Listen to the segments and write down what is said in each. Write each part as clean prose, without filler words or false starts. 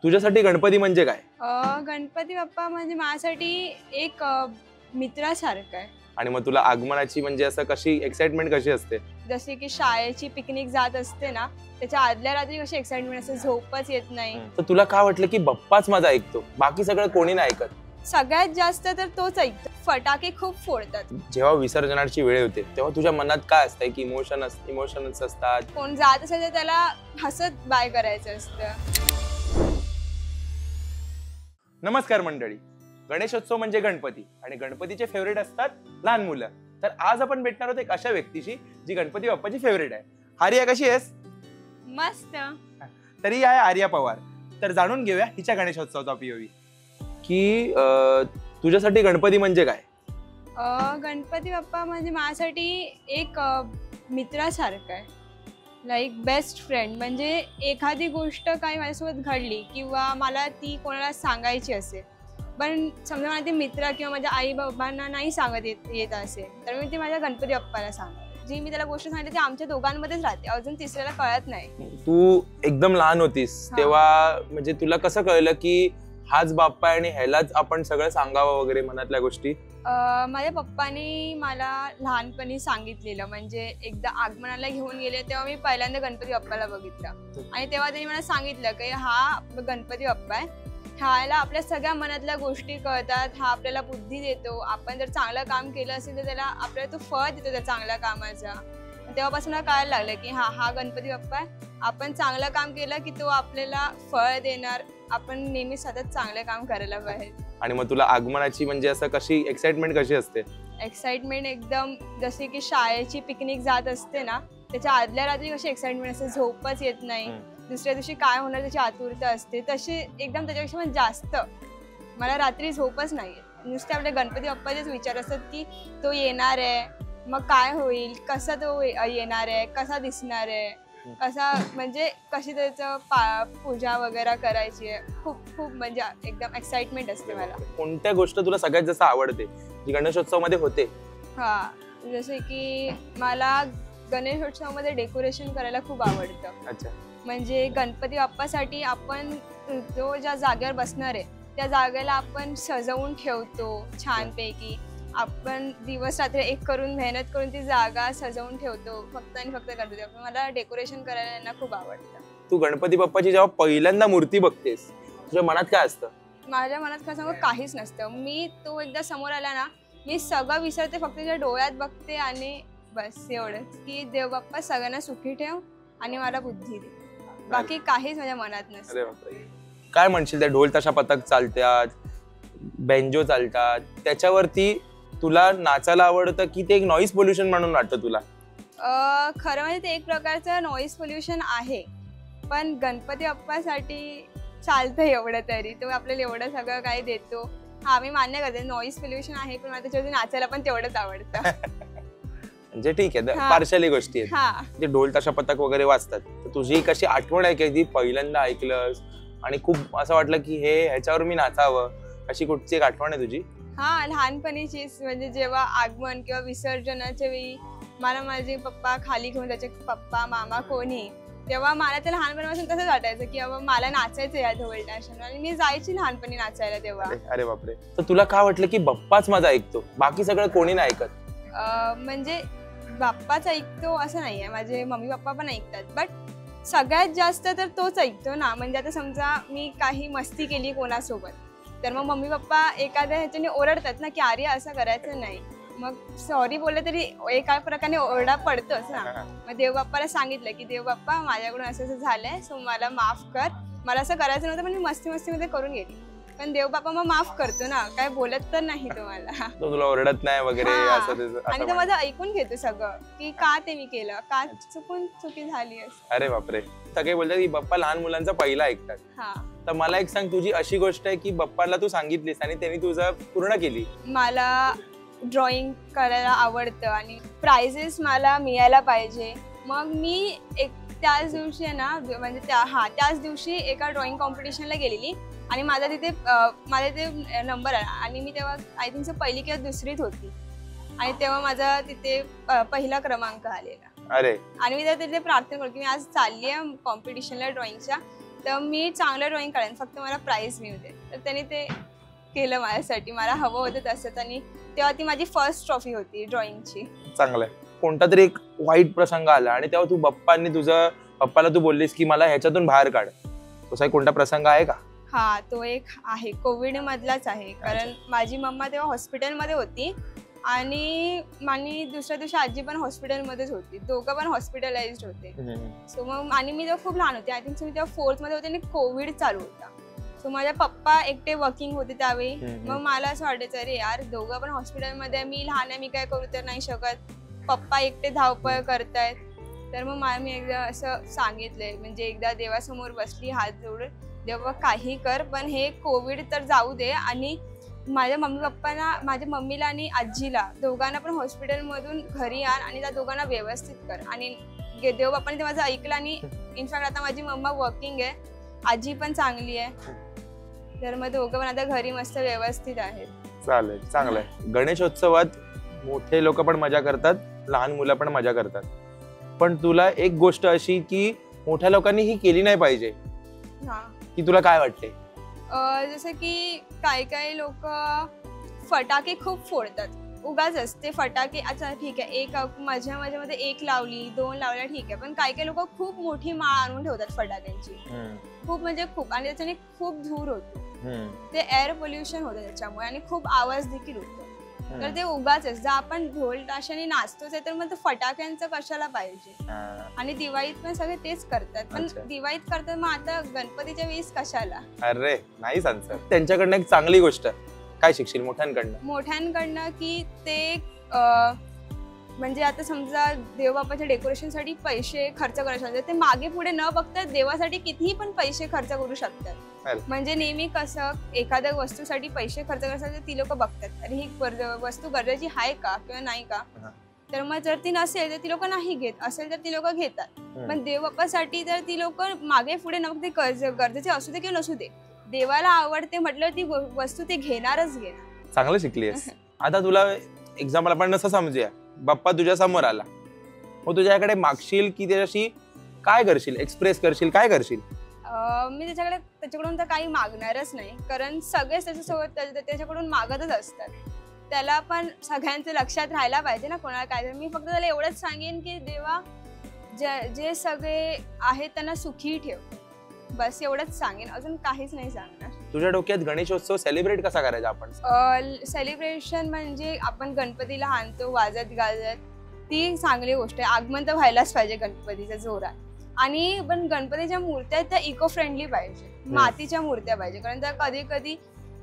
तुझ्यासाठी गणपती म्हणजे काय? गणपती बाप्पा म्हणजे माझ्यासाठी एक मित्रासारखं आहे. आणि मग तुला आगमनाची म्हणजे असं कशी एक्साइटमेंट कशी असते? जसे की शाळेची पिकनिक जात असते ना, त्याच्या आदल्या रात्री कशी एक्साइटमेंट असते, झोपच येत नाही. तर तुला का वाटलं की बाप्पाच माझा ऐकतो, बाकी सगळं कोणी नाही ऐकत? सगळ्यात जास्त तर तोच ऐकतो. फटाके खूप फोडतात. जेव्हा विसर्जनाची वेळ होते तेव्हा तुझ्या मनात काय असतं की इमोशन्स असतात? कोण जात असेल तर त्याला हसत बाय करायचं असतं. नमस्कार मंडळी, गणेशोत्सव म्हणजे गणपती आणि गणपतीचे फेवरेट असतात लहान मुलं. तर आज आपण भेटणार आहोत एक अशा व्यक्तीशी जी गणपती बाप्पाची फेवरेट आहे. आर्या, कशी आहेस? मस्त. तरी आहे आर्या पवार. तर जाणून घेऊया हिच्या गणेशोत्सवाचा पीओव्ही की तुझ्यासाठी गणपती म्हणजे काय? गणपती बाप्पा म्हणजे माझ्यासाठी एक मित्रासारखं आहे. Like best friend. म्हणजे एखादी गोष्ट काही माझ्यासोबत घडली किंवा मला ती कोणाला सांगायची असेल, पण समजा मला ती मित्र किंवा माझ्या आई बाबांना नाही सांगत येत असेल, तर मी ती माझ्या गणपती बाप्पाला सांगते. जी मी त्याला गोष्ट सांगितली ती आमच्या दोघांमध्येच राहते, अजून तिसऱ्याला कळत नाही. तू एकदम लहान होतीस तेव्हा म्हणजे तुला कसं कळलं की हाच बाप्पा आहे आणि ह्यालाच आपण सगळं सांगावं वगैरे मनातल्या गोष्टी? माझ्या पप्पानी मला लहानपणी सांगितलेलं. म्हणजे एकदा आगमनाला घेऊन गेले तेव्हा मी पहिल्यांदा गणपती बाप्पाला बघितलं आणि तेव्हा त्यांनी मला सांगितलं की हा गणपती बाप्पा आहे, ह्याला आपल्या सगळ्या मनातल्या गोष्टी कळतात, हा आपल्याला बुद्धी देतो. आपण जर चांगलं काम केलं असेल तर त्याला आपल्याला तो फळ देतो त्या चांगल्या कामाचा. तेव्हापासून मला कळायला लागलं की हा गणपती बाप्पा आहे, आपण चांगलं काम केलं की तो आपल्याला फळ देणार. आपण नेहमी सतत चांगलं काम करायला पाहिजे. आणि मग तुला आगमनाची म्हणजे असं कशी एक्साइटमेंट कशी असते? एक्साइटमेंट एकदम जसे की शाळेची पिकनिक जात असते ना, त्याच्या आदल्या रात्री कशी एक्साइटमेंट असते, झोपच येत नाही, दुसऱ्या दिवशी काय होणार त्याची आतुरता असते, तशी एकदम त्याच्यापेक्षा पण जास्त मला रात्री झोपच नाही. नुसते आपल्या गणपती बाप्पाचेच विचार असतात की तो येणार आहे, मग काय होईल, कसा तो येणार आहे, कसा दिसणार आहे, कसा म्हणजे कशी त्याचं पूजा वगैरे करायची आहे. खूप म्हणजे एकदम एक्साइटमेंट असते मला. कोणत्या गोष्ट तुला सगळ्यात जास्त आवडते जी गणेशोत्सव मध्ये होते? जसे की मला गणेशोत्सवामध्ये डेकोरेशन करायला खूप आवडतं. अच्छा. म्हणजे गणपती बाप्पासाठी आपण जो ज्या जागेवर बसणार आहे त्या जागेला आपण सजवून ठेवतो छानपैकी. आपण दिवस रात्र एक करून मेहनत करून ती जागा सजवून ठेवतो फक्त आणि फक्त गणपती बाप्पा. मला डेकोरेशन करायला खूप आवडतं. तू गणपती बाप्पाची जेव्हा पहिल्यांदा मूर्ती बघतेस तुझ्या मनात काय असतं? माझ्या मनात काय सांगू, काहीच नसतं. मी तो एकदा समोर आला ना, मी सगळं विसरते, फक्त त्याच्या डोळ्यात बघते आणि बस एवढंच की देव बाप्पा सगळ्यांना सुखी ठेव आणि मला बुद्धी दे. बाकी काहीच माझ्या मनात नसतं. काय म्हणशील, त्या ढोल ताशा पथक चालतात, बेंजो चालतात, त्याच्यावरती तुला नाचायला आवडतं की ते एक नॉईज पोल्युशन म्हणून वाटतं तुला? खरं म्हणजे ते एक प्रकारचं नॉईज पोल्युशन आहे, पण गणपती बाप्पासाठी चालतं एवढं तरी. तो आपल्याला एवढं सगळं काही देतो. मी मान्य करते नॉईज पोल्युशन आहे, पण मला त्याच्यावरती नाचायला पण तेवढंच आवडतं. म्हणजे ठीक आहे, पार्शली गोष्टी आहेत. जे ढोल ताशा पथक वगैरे वाजतात, तर तुझी कशी आठवण आहे की ती पहिल्यांदा ऐकलंस आणि खूप असं वाटलं की ह्याच्यावर मी नाचावं, अशी कुठची एक आठवण आहे तुझी? लहानपणीचीच. म्हणजे जेव्हा आगमन किंवा विसर्जनाच्या वेळी मला माझे पप्पा खाली घेऊन, त्याचे पप्पा मामा कोणी, तेव्हा मला ते लहानपणापासून तसंच वाटायचं की बाबा मला नाचायचं या ढोल ताशावर, आणि मी जायची लहानपणी नाचायला तेव्हा. अरे बापरे. तर तुला का वाटलं की बाप्पाच माझा ऐकतो, बाकी सगळं कोणी नाही ऐकत? म्हणजे बाप्पाच ऐकतो असं नाहीये, माझे मम्मी पप्पा पण ऐकतात, बट सगळ्यात जास्त तर तोच ऐकतो ना. म्हणजे आता समजा मी काही मस्ती केली कोणासोबत, तर मग मम्मी पप्पा एखाद्या ह्याच्याने ओरडतात ना की आर्या असं करायचं नाही. मग सॉरी बोलले तरी एका प्रकारे ओरडा पडतोच ना. मग देव बाप्पाला सांगितलं की देव बाप्पा माझ्याकडून असं झालंय, सो मला माफ कर, मला असं करायचं नव्हतं, पण मी मस्तीमध्ये करून गेली. पण देव बाप्पा मग माफ करतो ना, काय बोलत तर नाही तुम्हाला, तुला ओरडत नाही वगैरे असं. आणि तो माझं ऐकून घेतो सगळं की का ते मी केलं, का चुकी झाली. अरे बापरे. सगळे बोलतात की बाप्पा लहान मुलांचा पहिला ऐकतात. तर मला एक सांग, तुझी अशी गोष्ट आहे की बाप्पाला तू सांगितलीस आणि त्यांनी तुझं पूर्ण केली? मला ड्रॉइंग करायला आवडतं आणि प्राइजेस मला मिळायला पाहिजे. मग मी त्याच दिवशी आहे ना, म्हणजे त्याच दिवशी एका ड्रॉइंग कॉम्पिटिशनला गेलेली आणि माझा तिथे नंबर आला आणि मी तेव्हा आय थिंक पहिली किंवा दुसरीत होती आणि तेव्हा माझा तिथे पहिला क्रमांक आलेला. अरे. आणि मी तिथे प्रार्थना करतो की मी आज चालली आहे कॉम्पिटिशनला ड्रॉइंगच्या, तर मी चांगलं ड्रॉइंग काढेन, फक्त मला प्राइज मिळू दे. तर त्यांनी ते केलं माझ्यासाठी, मला हवं होतं तसं. आणि तेव्हा ती माझी फर्स्ट ट्रॉफी होती ड्रॉइंगची. चांगलंय. कोणता तरी एक वाईट प्रसंग आला आणि तेव्हा तू पप्पाला तू बोललीस की मला ह्याच्यातून बाहेर काढ, तसा कोणता प्रसंग आहे का? हा, तो एक आहे, कोविड मधलाच आहे. कारण माझी मम्मा तेव्हा हॉस्पिटलमध्ये होती आणि दुसऱ्या दिवशी आजी पण हॉस्पिटलमध्येच होती, दोघं पण हॉस्पिटलाइज्ड होते. सो मग आणि मी तेव्हा खूप लहान होते, आय थिंक मी तेव्हा 4th मध्ये होते आणि कोविड चालू होता. सो माझ्या पप्पा एकटे वर्किंग होते त्यावेळी. मग मला असं वाटायचं, अरे यार दोघं पण हॉस्पिटलमध्ये, मी लहान आहे, मी काय करू तर नाही शकत, पप्पा एकटे धावपळ करतायत. तर मग मी एकदा असं सांगितलंय, म्हणजे एकदा देवासमोर बसली हात जोडून, देवा काही कर पण हे कोविड तर जाऊ दे. आणि माझ्या माझ्या मम्मीला आणि आजीला दोघांना पण हॉस्पिटलमधून घरी आण आणि त्या दोघांना व्यवस्थित कर. आणि देवबाप्पाने ते माझं ऐकलं. आणि इनफॅक्ट आता माझी मम्मा वर्किंग आहे, आजी पण चांगली आहे, तर मग दोघं पण आता घरी मस्त व्यवस्थित आहेत. चालेल, चांगलं आहे. गणेशोत्सवात मोठे लोक पण मजा करतात, लहान मुलं पण मजा करतात, पण तुला एक गोष्ट अशी की मोठ्या लोकांनी ही केली नाही पाहिजे, की तुला काय वाटते? जसं की काही लोक फटाके खूप फोडतात, उगाच असते फटाके. अच्छा ठीक आहे, एक माझ्यामध्ये 1 लावली 2 लावल्या ठीक आहे, पण काही लोक खूप मोठी माळ आणून ठेवतात फटाक्यांची, खूप म्हणजे खूप, आणि त्याच्याने खूप धूर होतो, ते एअर पोल्युशन होतं त्याच्यामुळे, आणि खूप आवाज देखील होतो. तर ते उगाच जर आपण ढोल ताशाने नाचतोच आहे तर मग फटाक्यांचं कशाला पाहिजे. आणि दिवाळीत पण सगळे तेच करतात, पण दिवाळीत करतात, मग आता गणपतीच्या वेळेस कशाला? अरे नाही सांगत. त्यांच्याकडनं एक चांगली गोष्ट काय शिकशील मोठ्यांकडनं की ते म्हणजे आता समजा देवबाप्पाच्या डेकोरेशनसाठी पैसे खर्च करायचे, ते मागे पुढे न बघता देवासाठी कितीही पण पैसे खर्च करू शकतात. म्हणजे नेहमी कसं एखाद्या वस्तूसाठी पैसे खर्च करायसाठी ती लोक बघतात, अरे ही वस्तू गरजेची आहे का किंवा नाही का. तर मग जर ती नसेल तर ती लोक नाही घेत, असेल तर ती लोक घेतात. पण देवबाप्पासाठी तर ती लोक मागे पुढे न बघता गरजेचे असू दे किंवा नसू दे, देवाला आवडते म्हटलं ती वस्तू ते घेणारच घेणार. चांगलं शिकलीस. आता तुला एक्झाम्पल आपण असं समजूया, बाप्पा तुझ्या समोर आला, मग तुझ्याकडे मागशील की त्याच्याशी काय करशील, एक्सप्रेस करशील, काय करशील? मी त्याच्याकडून तर काही मागणारच नाही, कारण सगळेच त्याच्यासोबत त्याच्याकडून मागतच असतात. त्याला पण सगळ्यांचं लक्षात राहायला पाहिजे ना कोणाला काय. मी फक्त त्याला एवढंच सांगेन की देवा जे सगळे आहेत त्यांना सुखी ठेव, बस एवढंच सांगेन, अजून काहीच नाही सांगणार. तुझ्या डोक्यात गणेशोत्सव सेलिब्रेट कसा करायचा आपण? सेलिब्रेशन म्हणजे आपण गणपतीला आणतो वाजत गाजत, ती चांगली गोष्ट आहे. आगमन तर व्हायलाच पाहिजे गणपतीच्या जोरात. आणि पण गणपतीच्या मूर्त्या त्या इको फ्रेंडली पाहिजे, मातीच्या मूर्त्या पाहिजे, कारण त्या कधी कधी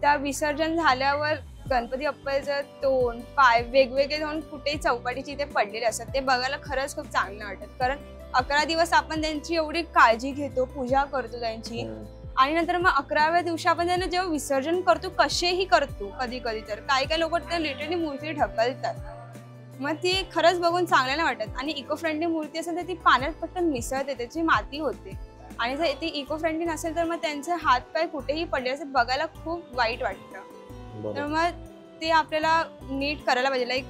त्या विसर्जन झाल्यावर गणपती बाप्पाचं तोंड पाय वेगवेगळे जाऊन कुठेही चौपाटीची इथे पडलेले असतात, ते बघायला खरंच खूप चांगलं वाटत. कारण 11 दिवस आपण त्यांची एवढी काळजी घेतो, पूजा करतो त्यांची, आणि नंतर मग 11व्या दिवशी आपण त्यांना जेव्हा विसर्जन करतो कसेही करतो, कधी कधी तर काही लोक त्या लिटरली मूर्ती ढकलतात, मग ती खरंच बघून चांगलं नाही वाटत. आणि इको फ्रेंडली मूर्ती असेल तर ती पाण्यात पटकन मिसळते, त्याची माती होते, आणि जर ती इको फ्रेंडली नसेल तर मग त्यांचे हात पाय कुठेही पडले असे बघायला खूप वाईट वाटतं. तर मग ते आपल्याला नीट करायला पाहिजे, लाईक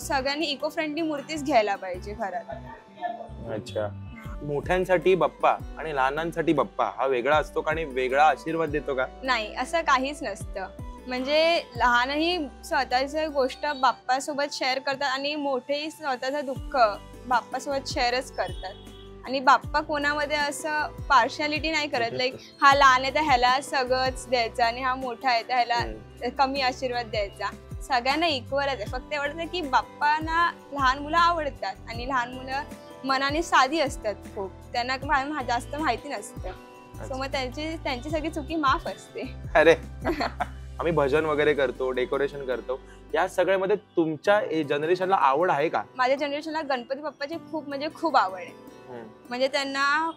सगळ्यांनी इको फ्रेंडली मूर्तीच घ्यायला पाहिजे घरात. अच्छा, मोठ्यांसाठी बाप्पा आणि लहानांसाठी बाप्पा हा वेगळा असतो का आणि वेगळा आशीर्वाद देतो का? नाही, असं काहीच नसतं. म्हणजे लहानही स्वतःची गोष्ट बाप्पासोबत शेअर करतात आणि मोठेही स्वतःचं दुःख बाप्पासोबत शेअरच करतात. आणि बाप्पा कोणामध्ये असं पार्शालिटी नाही करत, लाईक हा लहान आहे तर ह्याला सगळंच द्यायचं आणि हा मोठा आहे तर ह्याला कमी आशीर्वाद द्यायचा. सगळ्यांना इक्वलच आहे. फक्त एवढंच की बाप्पांना लहान मुलं आवडतात आणि लहान मुलं मनाने साधी असतात खूप, त्यांना जास्त माहिती नसतं, सो मग त्यांची सगळी चुकी माफ असते. अरे आम्ही भजन वगैरे करतो, डेकोरेशन करतो, या सगळ्यामध्ये तुमच्या जनरेशनला आवड आहे का? माझ्या जनरेशनला गणपती बाप्पाची खूप म्हणजे खूप आवड आहे. म्हणजे त्यांना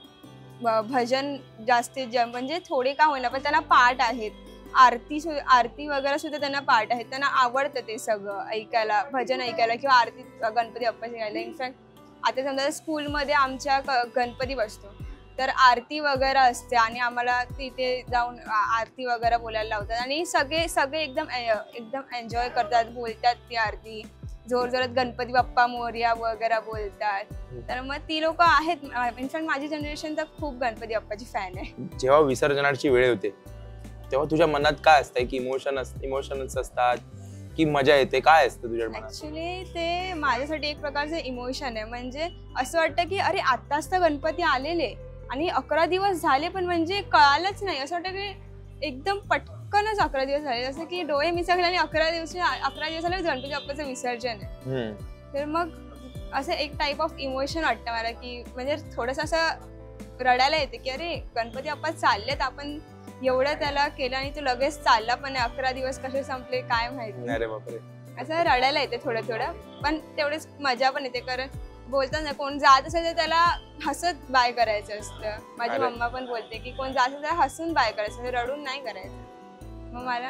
भजन जास्तीत म्हणजे थोडे का होईना पण त्यांना पाठ आहेत, आरती वगैरे सुद्धा त्यांना पाठ आहेत, त्यांना आवडतं ते सगळं ऐकायला, भजन ऐकायला किंवा आरती गणपती बाप्पाची गायला. इनफॅक्ट आता समजा स्कूलमध्ये आमच्या गणपती बसतो तर आरती वगैरे असते आणि आम्हाला तिथे जाऊन आरती वगैरे बोलायला लावतात आणि सगळे एकदम एन्जॉय करतात, बोलतात ती आरती. जोर जोरात गणपती बाप्पा मोरया वगैरे बोलतात. तर मग ती लोक आहेत. इनफॅक्ट माझी जनरेशन तर खूप गणपती बाप्पाची फॅन आहे. जेव्हा विसर्जनाची वेळ होते तेव्हा तुझ्या मनात काय असतं, की इमोशन्स असतात की मजा येते, काय असतं तुझ्या मनात? ऍक्च्युली ते माझ्यासाठी एक प्रकारचे इमोशन आहे. म्हणजे असं वाटतं की अरे आत्ताच तर गणपती आलेले आणि 11 दिवस झाले पण म्हणजे कळालंच नाही. असं वाटतं की एकदम पटकनच 11 दिवस झाले, जसं की डोळे मिसळले आणि 11 दिवस झाले गणपती बाप्पाचं विसर्जन आहे. तर मग असं एक टाईप ऑफ इमोशन वाटतं मला, की म्हणजे थोडंसं असं रडायला येते की अरे गणपती बाप्पा चाललेत, आपण एवढं त्याला केलं आणि तो लगेच चालला पण 11 दिवस कसे संपले काय माहिती. अरे बापरे. असं रडायला येते थोडं पण तेवढेच मजा पण येते. कारण बोलतात ना, कोण जात असेल तर त्याला हसत बाय करायचं असतं. माझी मम्मा पण बोलते की कोण जात असेल तर हसून बाय करायचं, रडून नाही करायचं.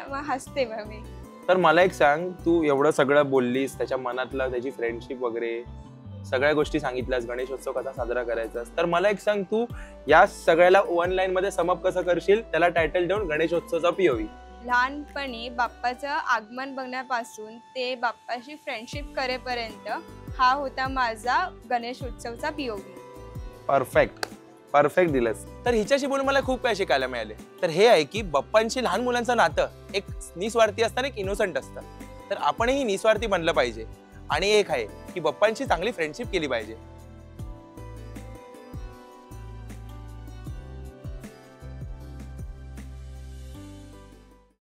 मग हसते मी. तर मला एक सांग, तू एवढं सगळं बोललीस, त्याच्या मनातलं त्याची फ्रेंडशिप वगैरे सगळ्या गोष्टी सांगितल्यास, गणेशोत्सव कसा साजरा करायचा, तर मला एक सांग, तू या सगळ्याला वन लाईन मध्ये समअप कसं करशील? त्याला टायटल देऊन गणेशोत्सवचा पीओव्ही. लहानपणी बाप्पाचं आगमन बघण्यापासून ते बाप्पाशी फ्रेंडशिप करेपर्यंत हा होता माझा गणेशोत्सवचा पीओव्ही. परफेक्ट दिलंस. तर हिच्याशी बोलून मला खूप काही शिकायला मिळाले. तर हे आहे की बाप्पांशी लहान मुलांचं नातं एक निस्वार्थी असतं, एक इनोसंट असतं. तर आपणही निस्वार्थी बनलं पाहिजे. आणि एक आहे की बाप्पांशी चांगली फ्रेंडशिप केली पाहिजे.